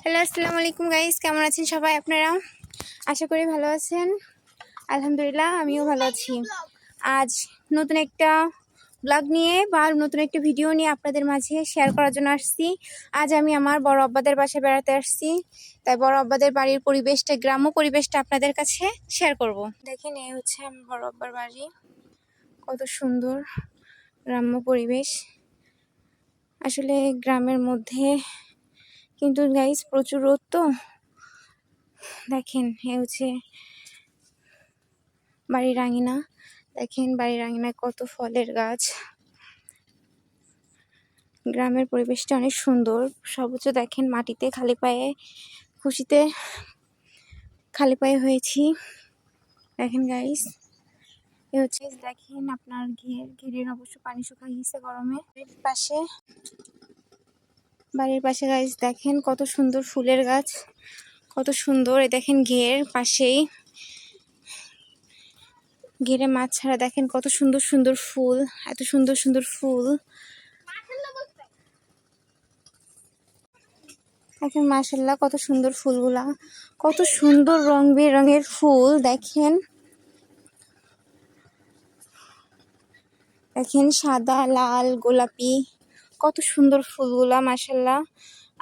Hello, আসসালামু আলাইকুম guys, কেমন আছেন সবাই আপনারা? আশা করি ভালো আছেন। আলহামদুলিল্লাহ, আমিও ভালো আছি। আজ নতুন একটা ব্লগ নিয়ে বা নতুন একটা ভিডিও নিয়ে আপনাদের মাঝে শেয়ার করার জন্য আসছি। আজ আমি আমার বড় আব্বাদের বাসায় বেড়াতে আসছি, তাই বড় আব্বাদের বাড়ির পরিবেশটা, গ্রাম্য পরিবেশটা আপনাদের কাছে শেয়ার করব। দেখেন, এই হচ্ছে আমার বড় আব্বার বাড়ি। কত সুন্দর গ্রাম্য পরিবেশ। আসলে গ্রামের মধ্যে কিন্তু গাইস প্রচুর রোদ, তো দেখেন এ হচ্ছে বাড়ির আঙিনা। দেখেন বাড়ির আঙিনায় কত ফলের গাছ। গ্রামের পরিবেশটা অনেক সুন্দর, সবুজ। দেখেন মাটিতে খালি পায়ে, খুশিতে খালি পায়ে হয়েছি। দেখেন গাইস, এ হচ্ছে দেখেন আপনার ঘেরের অবশ্য পানি শুকাই গেছে গরমে। বাড়ির পাশে গাইস দেখেন কত সুন্দর ফুলের গাছ, কত সুন্দর। এ দেখেন পাশেই ঘেরে মাছ ছাড়া দেখেন কত সুন্দর সুন্দর ফুল, এত সুন্দর সুন্দর ফুল। দেখেন মাশাআল্লাহ কত সুন্দর ফুলগুলা, কত সুন্দর রং বেরঙের ফুল। দেখেন দেখেন সাদা, লাল, গোলাপি, কত সুন্দর ফুলগুলা। মাশাআল্লাহ,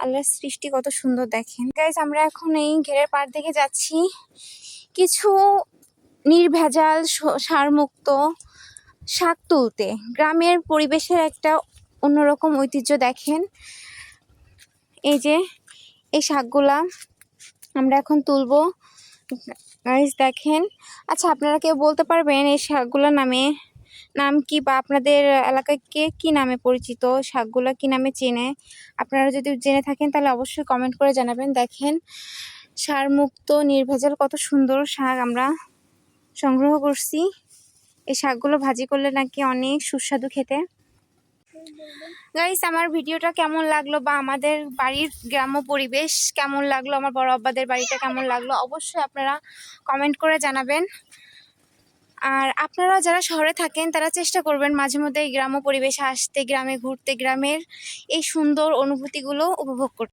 আল্লাহর সৃষ্টি কত সুন্দর। দেখেন গাইস, আমরা এখন এই ঘেরের পাড় দিকে যাচ্ছি কিছু নির্ভেজাল সারমুক্ত শাক তুলতে। গ্রামের পরিবেশের একটা অন্যরকম ঐতিহ্য। দেখেন এই যে এই শাকগুলা আমরা এখন তুলবো গাইস। দেখেন, আচ্ছা আপনারা কেউ বলতে পারবেন এই শাকগুলোর নাম কি, বা আপনাদের এলাকায় কে কি নামে পরিচিত, শাকগুলা কি নামে চেনে? আপনারা যদি জেনে থাকেন তাহলে অবশ্যই কমেন্ট করে জানাবেন। দেখেন সারমুক্ত নির্ভেজাল কত সুন্দর শাক আমরা সংগ্রহ করছি। এই শাকগুলো ভাজি করলে নাকি অনেক সুস্বাদু খেতে। গাইস, আমার ভিডিওটা কেমন লাগলো বা আমাদের বাড়ির গ্রাম্য পরিবেশ কেমন লাগলো, আমার বড় আব্বাদের বাড়িটা কেমন লাগলো, অবশ্যই আপনারা কমেন্ট করে জানাবেন। আর আপনারা যারা শহরে থাকেন তারা চেষ্টা করবেন মাঝে মধ্যে এই গ্রাম্য পরিবেশে আসতে, গ্রামে ঘুরতে, গ্রামের এই সুন্দর অনুভূতিগুলো উপভোগ করতে।